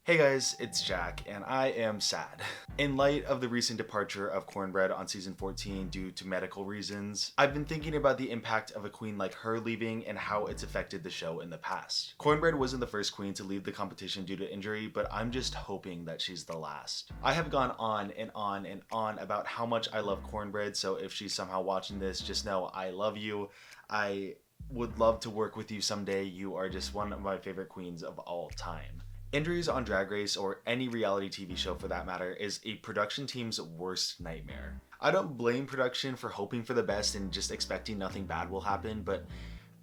Hey guys, it's Jack, and I am sad. In light of the recent departure of Cornbread on season 14 due to medical reasons, I've been thinking about the impact of a queen like her leaving and how it's affected the show in the past. Cornbread wasn't the first queen to leave the competition due to injury, but I'm just hoping that she's the last. I have gone on and on and on about how much I love Cornbread, so if she's somehow watching this, just know I love you. I would love to work with you someday. You are just one of my favorite queens of all time. Injuries on Drag Race, or any reality TV show for that matter, is a production team's worst nightmare. I don't blame production for hoping for the best and just expecting nothing bad will happen, but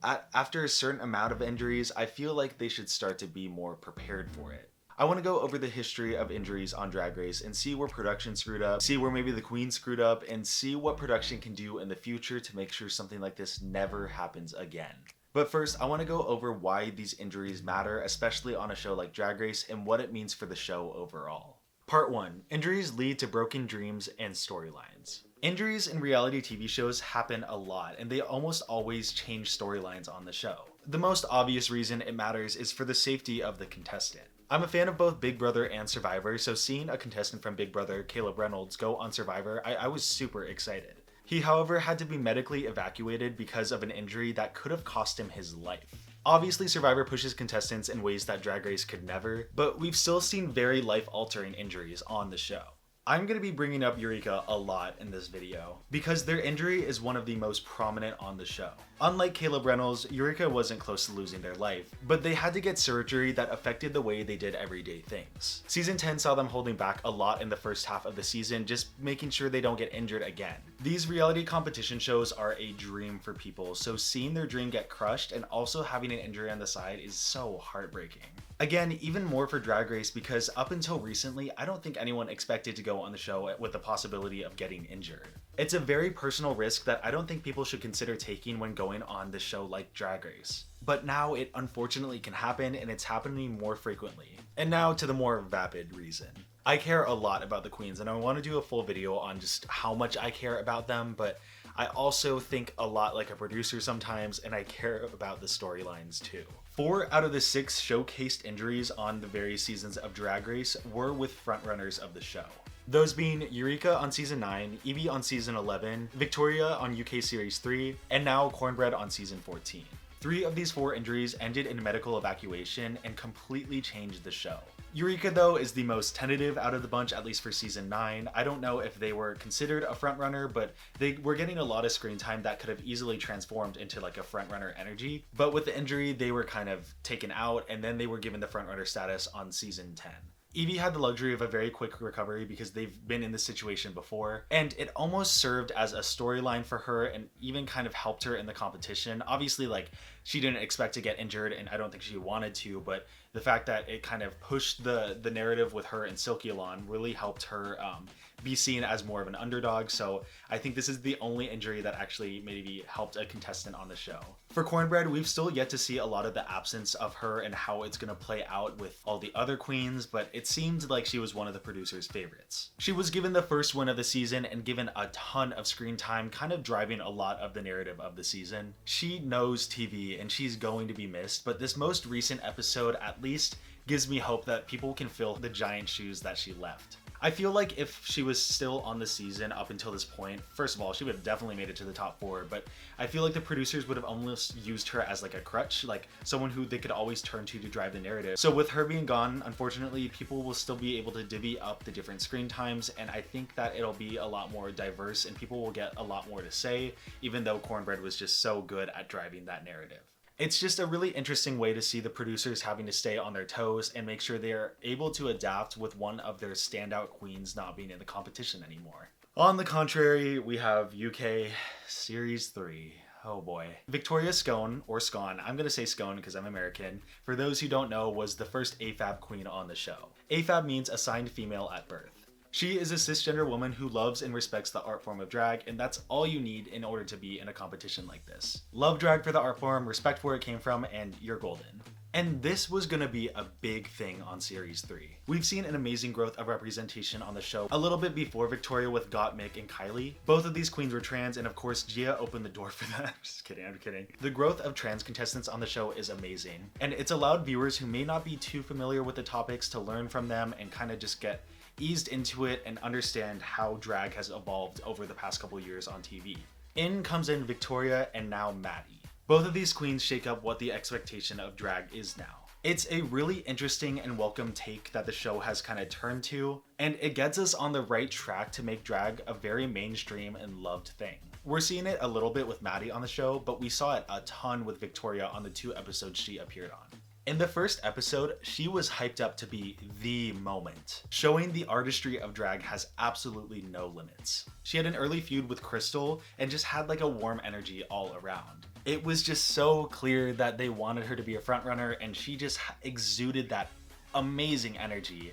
after a certain amount of injuries, I feel like they should start to be more prepared for it. I want to go over the history of injuries on Drag Race and see where production screwed up, see where maybe the queen screwed up, and see what production can do in the future to make sure something like this never happens again. But first, I want to go over why these injuries matter, especially on a show like Drag Race, and what it means for the show overall. Part 1. Injuries lead to broken dreams and storylines. Injuries in reality TV shows happen a lot, and they almost always change storylines on the show. The most obvious reason it matters is for the safety of the contestant. I'm a fan of both Big Brother and Survivor, so seeing a contestant from Big Brother, Caleb Reynolds, go on Survivor, I was super excited. He, however, had to be medically evacuated because of an injury that could have cost him his life. Obviously, Survivor pushes contestants in ways that Drag Race could never, but we've still seen very life-altering injuries on the show. I'm going to be bringing up Eureka a lot in this video, because their injury is one of the most prominent on the show. Unlike Caleb Reynolds, Eureka wasn't close to losing their life, but they had to get surgery that affected the way they did everyday things. Season 10 saw them holding back a lot in the first half of the season, just making sure they don't get injured again. These reality competition shows are a dream for people, so seeing their dream get crushed and also having an injury on the side is so heartbreaking. Again, even more for Drag Race, because up until recently, I don't think anyone expected to go on the show with the possibility of getting injured. It's a very personal risk that I don't think people should consider taking when going on the show like Drag Race. But now it unfortunately can happen, and it's happening more frequently. And now to the more vapid reason. I care a lot about the queens, and I want to do a full video on just how much I care about them, but I also think a lot like a producer sometimes, and I care about the storylines too. 4 out of the 6 showcased injuries on the various seasons of Drag Race were with frontrunners of the show. Those being Eureka on season 9, Evie on season 11, Victoria on UK series 3, and now Cornbread on season 14. 3 of these 4 injuries ended in medical evacuation and completely changed the show. Eureka, though, is the most tentative out of the bunch, at least for season 9. I don't know if they were considered a frontrunner, but they were getting a lot of screen time that could have easily transformed into like a frontrunner energy. But with the injury, they were kind of taken out, and then they were given the frontrunner status on season 10. Evie had the luxury of a very quick recovery because they've been in this situation before, and it almost served as a storyline for her and even kind of helped her in the competition. Obviously, like, she didn't expect to get injured, and I don't think she wanted to, but the fact that it kind of pushed the narrative with her and Silky Alon really helped her be seen as more of an underdog, so I think this is the only injury that actually maybe helped a contestant on the show. For Cornbread, we've still yet to see a lot of the absence of her and how it's going to play out with all the other queens, but it seemed like she was one of the producers' favorites. She was given the first win of the season and given a ton of screen time, kind of driving a lot of the narrative of the season. She knows TV and she's going to be missed, but this most recent episode at least gives me hope that people can fill the giant shoes that she left. I feel like if she was still on the season up until this point, first of all, she would have definitely made it to the top 4, but I feel like the producers would have almost used her as like a crutch, like someone who they could always turn to drive the narrative. So with her being gone, unfortunately, people will still be able to divvy up the different screen times, and I think that it'll be a lot more diverse and people will get a lot more to say, even though Cornbread was just so good at driving that narrative. It's just a really interesting way to see the producers having to stay on their toes and make sure they're able to adapt with one of their standout queens not being in the competition anymore. On the contrary, we have UK Series 3. Oh boy. Victoria Scone, or Scone, I'm gonna say Scone because I'm American, for those who don't know, was the first AFAB queen on the show. AFAB means assigned female at birth. She is a cisgender woman who loves and respects the art form of drag, and that's all you need in order to be in a competition like this. Love drag for the art form, respect where it came from, and you're golden. And this was gonna be a big thing on Series 3. We've seen an amazing growth of representation on the show a little bit before Victoria with Gottmik and Kylie. Both of these queens were trans, and of course Gia opened the door for that. Just kidding, I'm kidding. The growth of trans contestants on the show is amazing, and it's allowed viewers who may not be too familiar with the topics to learn from them and kind of just get eased into it and understand how drag has evolved over the past couple years on TV. In comes in Victoria and now Maddie. Both of these queens shake up what the expectation of drag is now. It's a really interesting and welcome take that the show has kind of turned to, and it gets us on the right track to make drag a very mainstream and loved thing. We're seeing it a little bit with Maddie on the show, but we saw it a ton with Victoria on the 2 episodes she appeared on. In the first episode, she was hyped up to be the moment, showing the artistry of drag has absolutely no limits. She had an early feud with Crystal and just had like a warm energy all around. It was just so clear that they wanted her to be a frontrunner, and she just exuded that amazing energy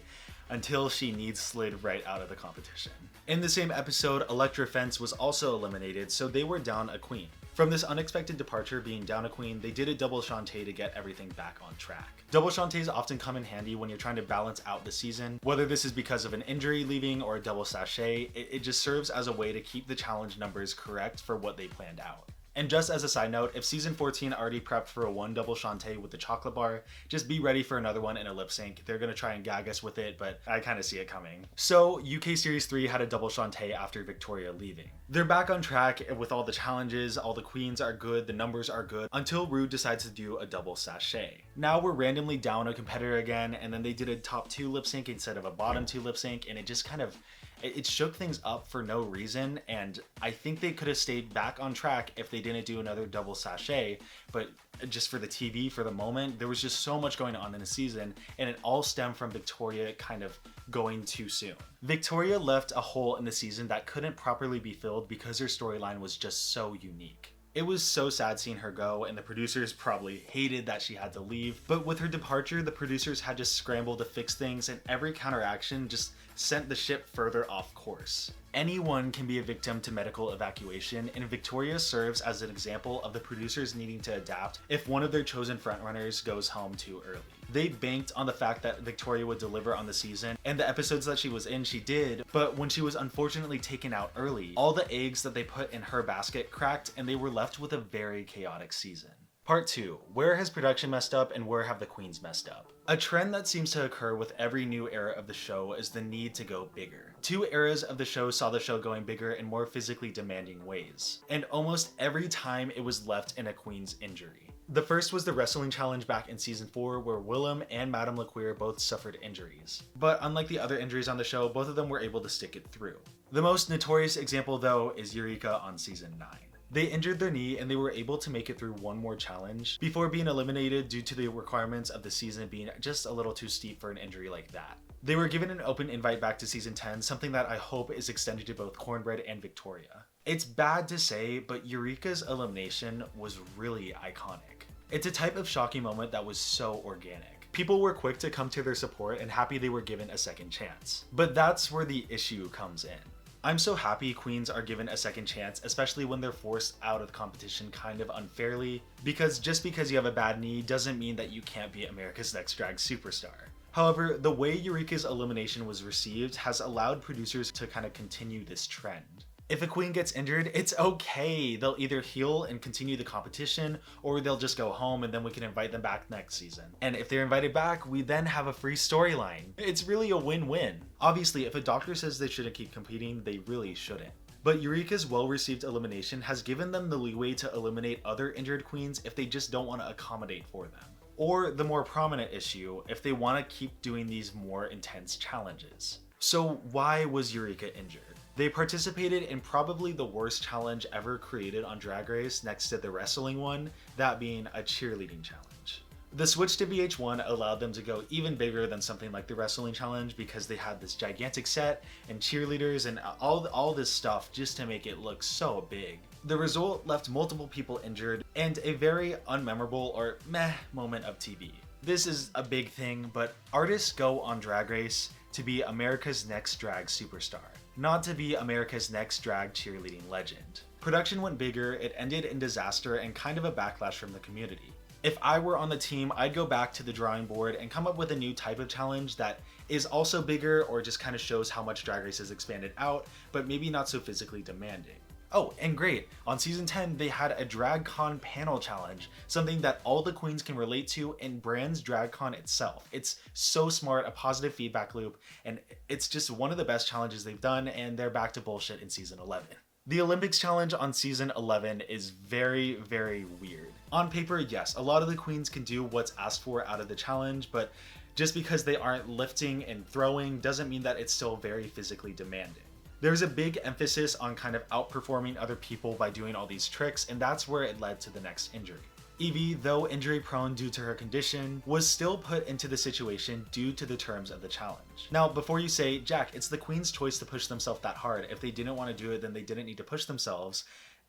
until she needs slid right out of the competition. In the same episode, Electra Fence was also eliminated, so they were down a queen. From this unexpected departure being down a queen, they did a double Shantae to get everything back on track. Double Shantaes often come in handy when you're trying to balance out the season. Whether this is because of an injury leaving or a double sachet, it just serves as a way to keep the challenge numbers correct for what they planned out. And just as a side note, if season 14 already prepped for a 1 double Shantae with the chocolate bar, just be ready for another one in a lip sync. They're gonna try and gag us with it, but I kind of see it coming. So UK Series 3 had a double Shantae after Victoria leaving. They're back on track with all the challenges, all the queens are good, the numbers are good, until Rude decides to do a double sachet. Now we're randomly down a competitor again, and then they did a top 2 lip sync instead of a bottom 2 lip sync, and it just kind of it shook things up for no reason, and I think they could have stayed back on track if they didn't do another double sachet, but just for the TV for the moment, there was just so much going on in the season, and it all stemmed from Victoria kind of going too soon. Victoria left a hole in the season that couldn't properly be filled because her storyline was just so unique. It was so sad seeing her go, and the producers probably hated that she had to leave. But with her departure, the producers had to scramble to fix things, and every counteraction just sent the ship further off course. Anyone can be a victim to medical evacuation, and Victoria serves as an example of the producers needing to adapt if one of their chosen frontrunners goes home too early. They banked on the fact that Victoria would deliver on the season, and the episodes that she was in, she did, but when she was unfortunately taken out early, all the eggs that they put in her basket cracked, and they were left with a very chaotic season. Part 2. Where has production messed up, and where have the queens messed up? A trend that seems to occur with every new era of the show is the need to go bigger. 2 eras of the show saw the show going bigger in more physically demanding ways, and almost every time it was left in a queen's injury. The first was the wrestling challenge back in season 4, where Willem and Madame LaQueer both suffered injuries. But unlike the other injuries on the show, both of them were able to stick it through. The most notorious example though is Eureka on season 9. They injured their knee and they were able to make it through one more challenge before being eliminated due to the requirements of the season being just a little too steep for an injury like that. They were given an open invite back to season 10, something that I hope is extended to both Cornbread and Victoria. It's bad to say, but Eureka's elimination was really iconic. It's a type of shocking moment that was so organic. People were quick to come to their support and happy they were given a second chance. But that's where the issue comes in. I'm so happy queens are given a second chance, especially when they're forced out of the competition kind of unfairly, because just because you have a bad knee doesn't mean that you can't be America's Next Drag Superstar. However, the way Eureka's elimination was received has allowed producers to kind of continue this trend. If a queen gets injured, it's okay. They'll either heal and continue the competition, or they'll just go home and then we can invite them back next season. And if they're invited back, we then have a free storyline. It's really a win-win. Obviously, if a doctor says they shouldn't keep competing, they really shouldn't. But Eureka's well-received elimination has given them the leeway to eliminate other injured queens if they just don't want to accommodate for them. Or the more prominent issue, if they want to keep doing these more intense challenges. So why was Eureka injured? They participated in probably the worst challenge ever created on Drag Race next to the wrestling one, that being a cheerleading challenge. The switch to VH1 allowed them to go even bigger than something like the wrestling challenge because they had this gigantic set and cheerleaders and all this stuff just to make it look so big. The result left multiple people injured and a very unmemorable or meh moment of TV. This is a big thing, but artists go on Drag Race to be America's Next Drag Superstar, not to be America's Next Drag Cheerleading Legend. Production went bigger, it ended in disaster and kind of a backlash from the community. If I were on the team, I'd go back to the drawing board and come up with a new type of challenge that is also bigger or just kind of shows how much Drag Race has expanded out, but maybe not so physically demanding. Oh, and great, on season 10, they had a DragCon panel challenge, something that all the queens can relate to and brands DragCon itself. It's so smart, a positive feedback loop, and it's just one of the best challenges they've done, and they're back to bullshit in season 11. The Olympics challenge on season 11 is very, very weird. On paper, yes, a lot of the queens can do what's asked for out of the challenge, but just because they aren't lifting and throwing doesn't mean that it's still very physically demanding. There's a big emphasis on kind of outperforming other people by doing all these tricks, and that's where it led to the next injury. Evie, though injury prone due to her condition, was still put into the situation due to the terms of the challenge. Now, before you say, Jack, it's the queen's choice to push themselves that hard. If they didn't want to do it, then they didn't need to push themselves.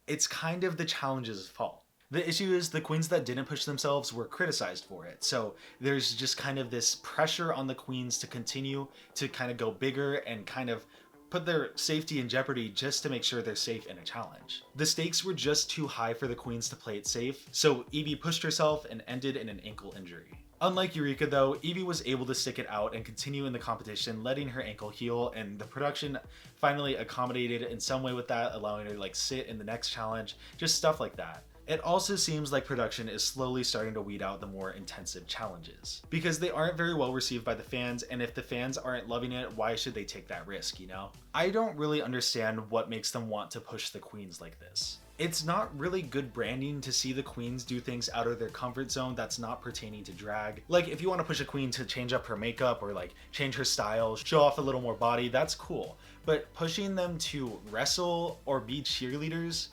It's kind of the challenge's fault. The issue is the queens that didn't push themselves were criticized for it. So there's just kind of this pressure on the queens to continue to kind of go bigger and kind of put their safety in jeopardy just to make sure they're safe in a challenge. The stakes were just too high for the queens to play it safe, so Evie pushed herself and ended in an ankle injury. Unlike Eureka though, Evie was able to stick it out and continue in the competition, letting her ankle heal, and the production finally accommodated in some way with that, allowing her to like sit in the next challenge, just stuff like that. It also seems like production is slowly starting to weed out the more intensive challenges, because they aren't very well received by the fans, and if the fans aren't loving it, why should they take that risk, you know? I don't really understand what makes them want to push the queens like this. It's not really good branding to see the queens do things out of their comfort zone that's not pertaining to drag. Like, if you want to push a queen to change up her makeup or like change her style, show off a little more body, that's cool. But pushing them to wrestle or be cheerleaders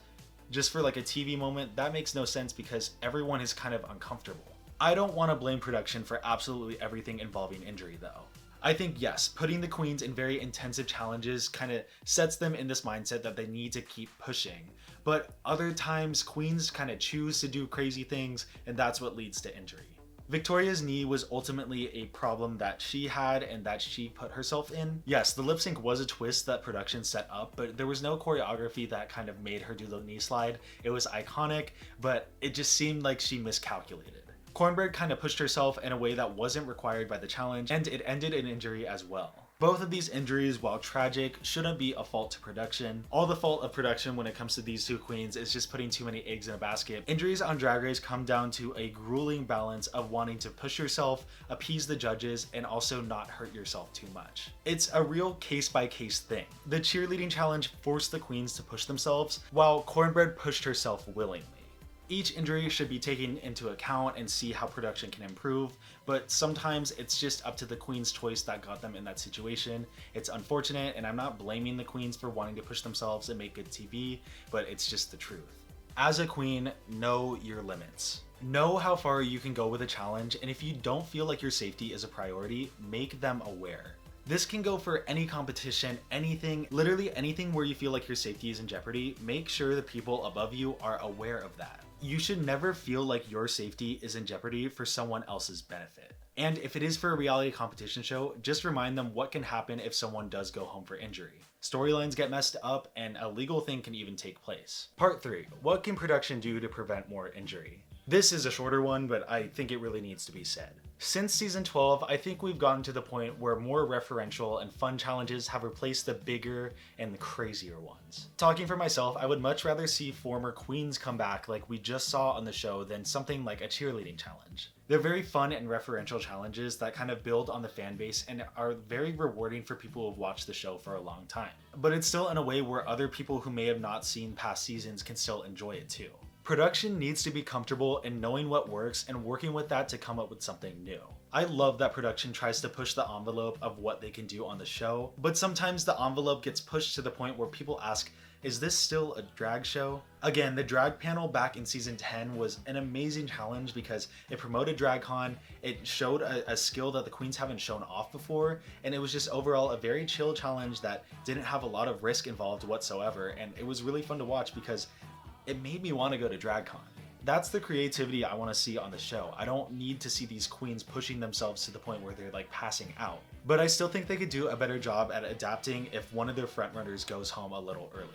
just for like a TV moment, that makes no sense because everyone is kind of uncomfortable. I don't want to blame production for absolutely everything involving injury though. I think yes, putting the queens in very intensive challenges kind of sets them in this mindset that they need to keep pushing. But other times queens kind of choose to do crazy things, and that's what leads to injury. Victoria's knee was ultimately a problem that she had and that she put herself in. Yes, the lip sync was a twist that production set up, but there was no choreography that kind of made her do the knee slide. It was iconic, but it just seemed like she miscalculated. Cornbread kind of pushed herself in a way that wasn't required by the challenge, and it ended in injury as well. Both of these injuries, while tragic, shouldn't be a fault to production. All the fault of production when it comes to these two queens is just putting too many eggs in a basket. Injuries on Drag Race come down to a grueling balance of wanting to push yourself, appease the judges, and also not hurt yourself too much. It's a real case-by-case thing. The cheerleading challenge forced the queens to push themselves, while Cornbread pushed herself willingly. Each injury should be taken into account and see how production can improve, but sometimes it's just up to the queen's choice that got them in that situation. It's unfortunate, and I'm not blaming the queens for wanting to push themselves and make good TV, but it's just the truth. As a queen, know your limits. Know how far you can go with a challenge, and if you don't feel like your safety is a priority, make them aware. This can go for any competition, anything, literally anything where you feel like your safety is in jeopardy. Make sure the people above you are aware of that. You should never feel like your safety is in jeopardy for someone else's benefit. And if it is for a reality competition show, just remind them what can happen if someone does go home for injury. Storylines get messed up and a legal thing can even take place. Part 3. What can production do to prevent more injury? This is a shorter one, but I think it really needs to be said. Since season 12, I think we've gotten to the point where more referential and fun challenges have replaced the bigger and the crazier ones. Talking for myself, I would much rather see former queens come back like we just saw on the show than something like a cheerleading challenge. They're very fun and referential challenges that kind of build on the fan base and are very rewarding for people who have watched the show for a long time. But it's still in a way where other people who may have not seen past seasons can still enjoy it too. Production needs to be comfortable in knowing what works and working with that to come up with something new. I love that production tries to push the envelope of what they can do on the show, but sometimes the envelope gets pushed to the point where people ask, is this still a drag show? Again, the drag panel back in season 10 was an amazing challenge because it promoted DragCon, it showed a skill that the queens haven't shown off before, and it was just overall a very chill challenge that didn't have a lot of risk involved whatsoever, and it was really fun to watch because it made me want to go to DragCon. That's the creativity I want to see on the show. I don't need to see these queens pushing themselves to the point where they're like passing out. But I still think they could do a better job at adapting if one of their frontrunners goes home a little early.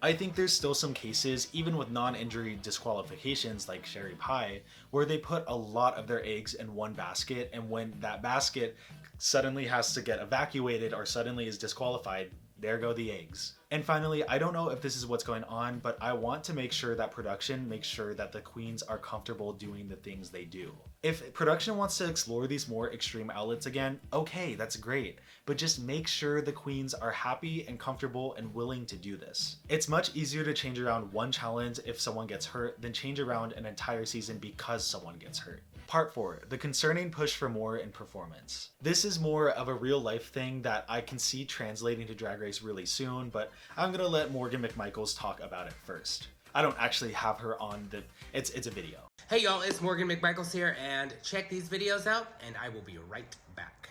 I think there's still some cases, even with non-injury disqualifications like Sherry Pie, where they put a lot of their eggs in one basket, and when that basket suddenly has to get evacuated or suddenly is disqualified, there go the eggs. And finally, I don't know if this is what's going on, but I want to make sure that production makes sure that the queens are comfortable doing the things they do. If production wants to explore these more extreme outlets again, okay, that's great, but just make sure the queens are happy and comfortable and willing to do this. It's much easier to change around one challenge if someone gets hurt than change around an entire season because someone gets hurt. Part 4, the concerning push for more in performance. This is more of a real life thing that I can see translating to Drag Race really soon, but I'm gonna let Morgan McMichaels talk about it first. I don't actually have her on it's a video. Hey y'all, it's Morgan McMichaels here, and check these videos out, and I will be right back.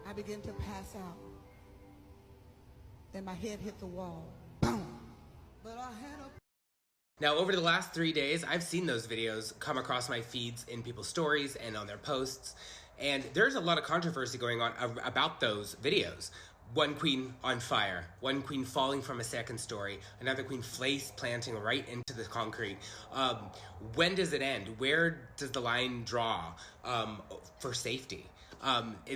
I began to pass out. Then my head hit the wall. Boom. But I had a... Now, over the last 3 days, I've seen those videos come across my feeds in people's stories and on their posts, and there's a lot of controversy going on about those videos. One queen on fire, one queen falling from a second story, another queen face planting right into the concrete. When does it end? Where does the line draw for safety?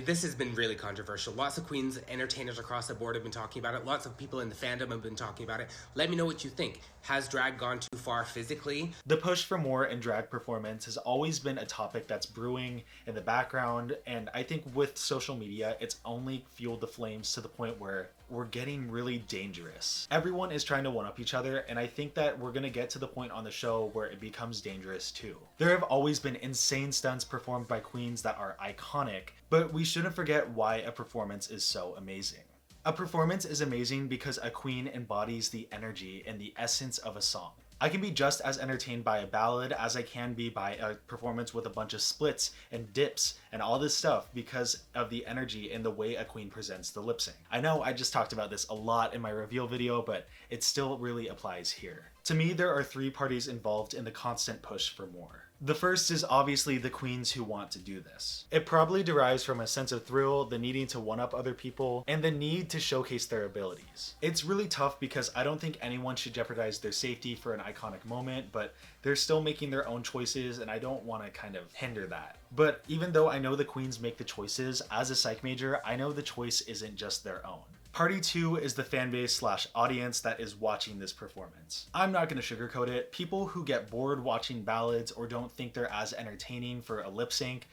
This has been really controversial. Lots of queens, entertainers across the board have been talking about it. Lots of people in the fandom have been talking about it. Let me know what you think. Has drag gone too far physically? The push for more in drag performance has always been a topic that's brewing in the background, and I think with social media, it's only fueled the flames to the point where we're getting really dangerous. Everyone is trying to one-up each other, and I think that we're gonna get to the point on the show where it becomes dangerous too. There have always been insane stunts performed by queens that are iconic, but we shouldn't forget why a performance is so amazing. A performance is amazing because a queen embodies the energy and the essence of a song. I can be just as entertained by a ballad as I can be by a performance with a bunch of splits and dips and all this stuff because of the energy and the way a queen presents the lip sync. I know I just talked about this a lot in my reveal video, but it still really applies here. To me, there are 3 parties involved in the constant push for more. The first is obviously the queens who want to do this. It probably derives from a sense of thrill, the needing to one-up other people, and the need to showcase their abilities. It's really tough because I don't think anyone should jeopardize their safety for an iconic moment, but they're still making their own choices and I don't want to kind of hinder that. But even though I know the queens make the choices, as a psych major, I know the choice isn't just their own. Party 2 is the fanbase / audience that is watching this performance. I'm not going to sugarcoat it. People who get bored watching ballads or don't think they're as entertaining for a lip sync,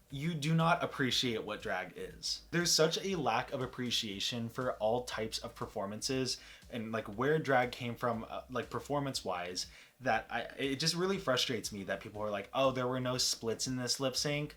you do not appreciate what drag is. There's such a lack of appreciation for all types of performances and like where drag came from like performance wise that it just really frustrates me that people are like, oh, there were no splits in this lip sync.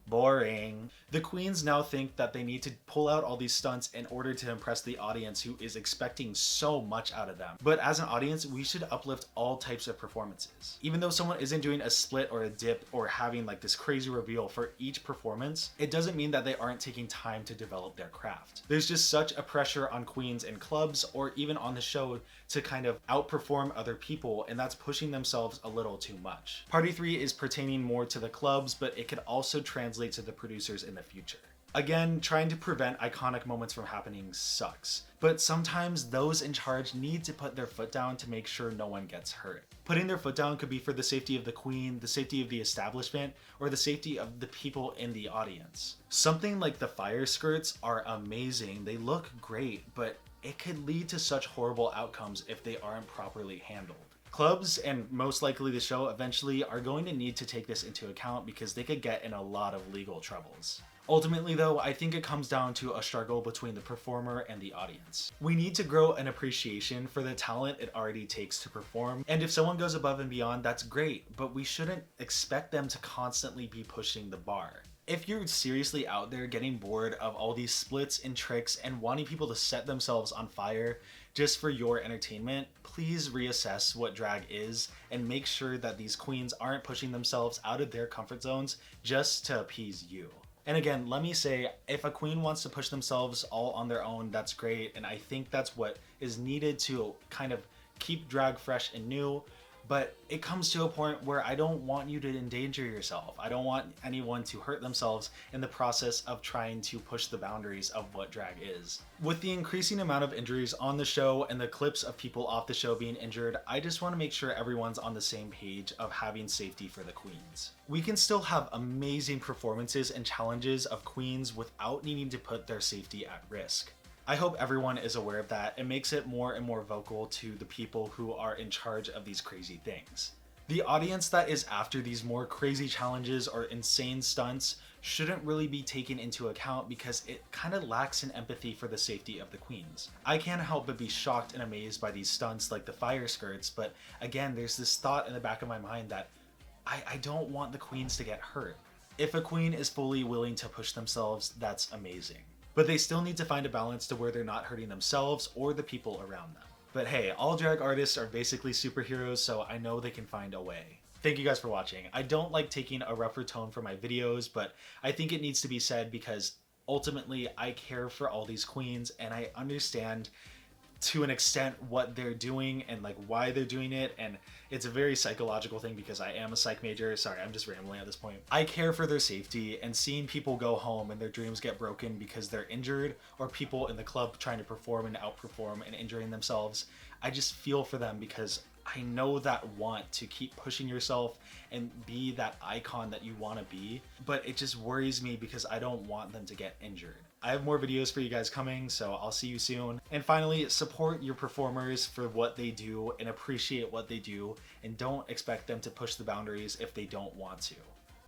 Boring. The queens now think that they need to pull out all these stunts in order to impress the audience who is expecting so much out of them. But as an audience, we should uplift all types of performances. Even though someone isn't doing a split or a dip or having like this crazy reveal for each performance, it doesn't mean that they aren't taking time to develop their craft. There's just such a pressure on queens in clubs or even on the show to kind of outperform other people, and that's pushing themselves a little too much. Party 3 is pertaining more to the clubs, but it could also translate to the producers in the future. Again, trying to prevent iconic moments from happening sucks, but sometimes those in charge need to put their foot down to make sure no one gets hurt. Putting their foot down could be for the safety of the queen, the safety of the establishment, or the safety of the people in the audience. Something like the fire skirts are amazing, they look great, but it could lead to such horrible outcomes if they aren't properly handled. Clubs, and most likely the show eventually, are going to need to take this into account because they could get in a lot of legal troubles. Ultimately though, I think it comes down to a struggle between the performer and the audience. We need to grow an appreciation for the talent it already takes to perform, and if someone goes above and beyond, that's great, but we shouldn't expect them to constantly be pushing the bar. If you're seriously out there getting bored of all these splits and tricks and wanting people to set themselves on fire just for your entertainment, please reassess what drag is and make sure that these queens aren't pushing themselves out of their comfort zones just to appease you. And again, let me say, if a queen wants to push themselves all on their own, that's great. And I think that's what is needed to kind of keep drag fresh and new. But it comes to a point where I don't want you to endanger yourself. I don't want anyone to hurt themselves in the process of trying to push the boundaries of what drag is. With the increasing amount of injuries on the show and the clips of people off the show being injured, I just want to make sure everyone's on the same page of having safety for the queens. We can still have amazing performances and challenges of queens without needing to put their safety at risk. I hope everyone is aware of that and makes it more and more vocal to the people who are in charge of these crazy things. The audience that is after these more crazy challenges or insane stunts shouldn't really be taken into account because it kind of lacks in empathy for the safety of the queens. I can't help but be shocked and amazed by these stunts like the fire skirts, but again, there's this thought in the back of my mind that I don't want the queens to get hurt. If a queen is fully willing to push themselves, that's amazing. But they still need to find a balance to where they're not hurting themselves or the people around them. But hey, all drag artists are basically superheroes, so I know they can find a way. Thank you guys for watching. I don't like taking a rougher tone for my videos, but I think it needs to be said because ultimately I care for all these queens and I understand to an extent what they're doing and like why they're doing it, and it's a very psychological thing because I am a psych major. Sorry, I'm just rambling at this point. I care for their safety, and seeing people go home and their dreams get broken because they're injured, or people in the club trying to perform and outperform and injuring themselves, I just feel for them because I know that want to keep pushing yourself and be that icon that you want to be, but it just worries me because I don't want them to get injured. I have more videos for you guys coming, so I'll see you soon. And finally, support your performers for what they do and appreciate what they do, and don't expect them to push the boundaries if they don't want to.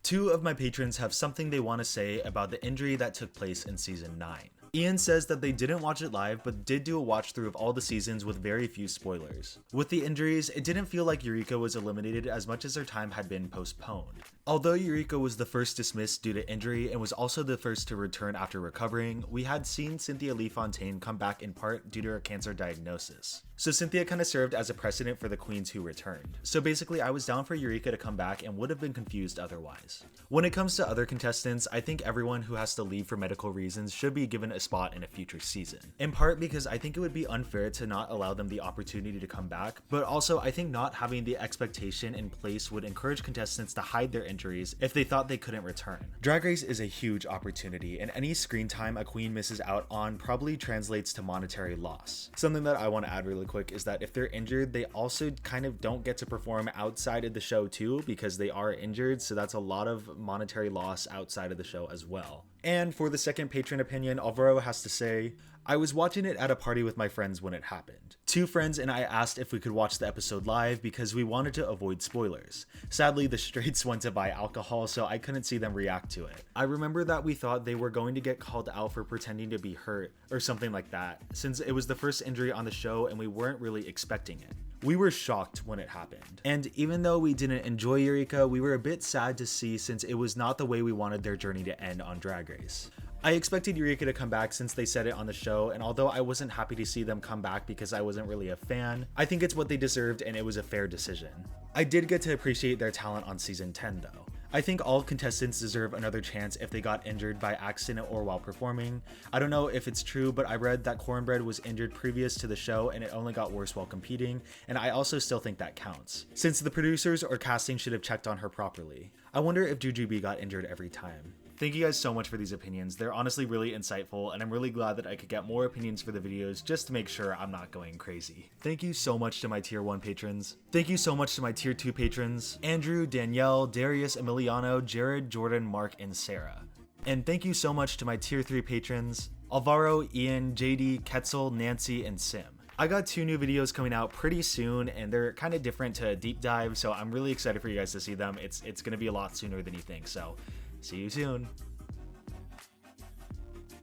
Two of my patrons have something they want to say about the injury that took place in season 9. Ian says that they didn't watch it live, but did do a watch through of all the seasons with very few spoilers. With the injuries, it didn't feel like Eureka was eliminated as much as her time had been postponed. Although Eureka was the first dismissed due to injury and was also the first to return after recovering, we had seen Cynthia Lee Fontaine come back in part due to her cancer diagnosis. So Cynthia kind of served as a precedent for the queens who returned. So basically I was down for Eureka to come back and would have been confused otherwise. When it comes to other contestants, I think everyone who has to leave for medical reasons should be given a spot in a future season. In part because I think it would be unfair to not allow them the opportunity to come back, but also I think not having the expectation in place would encourage contestants to hide their injuries if they thought they couldn't return. Drag Race is a huge opportunity, and any screen time a queen misses out on probably translates to monetary loss. Something that I want to add really quick is that if they're injured, they also kind of don't get to perform outside of the show too because they are injured, so that's a lot of monetary loss outside of the show as well. And for the second patron opinion, Alvaro has to say, I was watching it at a party with my friends when it happened. Two friends and I asked if we could watch the episode live because we wanted to avoid spoilers. Sadly, the straights went to buy alcohol, so I couldn't see them react to it. I remember that we thought they were going to get called out for pretending to be hurt or something like that, since it was the first injury on the show and we weren't really expecting it. We were shocked when it happened. And even though we didn't enjoy Eureka, we were a bit sad to see since it was not the way we wanted their journey to end on Drag Race. I expected Eureka to come back since they said it on the show, and although I wasn't happy to see them come back because I wasn't really a fan, I think it's what they deserved and it was a fair decision. I did get to appreciate their talent on season 10 though. I think all contestants deserve another chance if they got injured by accident or while performing. I don't know if it's true, but I read that Cornbread was injured previous to the show and it only got worse while competing, and I also still think that counts, since the producers or casting should have checked on her properly. I wonder if Jujubee got injured every time. Thank you guys so much for these opinions. They're honestly really insightful, and I'm really glad that I could get more opinions for the videos just to make sure I'm not going crazy. Thank you so much to my tier 1 patrons. Thank you so much to my tier 2 patrons, Andrew, Danielle, Darius, Emiliano, Jared, Jordan, Mark, and Sarah. And thank you so much to my tier 3 patrons, Alvaro, Ian, JD, Ketzel, Nancy, and Sim. I got 2 new videos coming out pretty soon, and they're kind of different to deep dive, so I'm really excited for you guys to see them. It's gonna be a lot sooner than you think, so see you soon.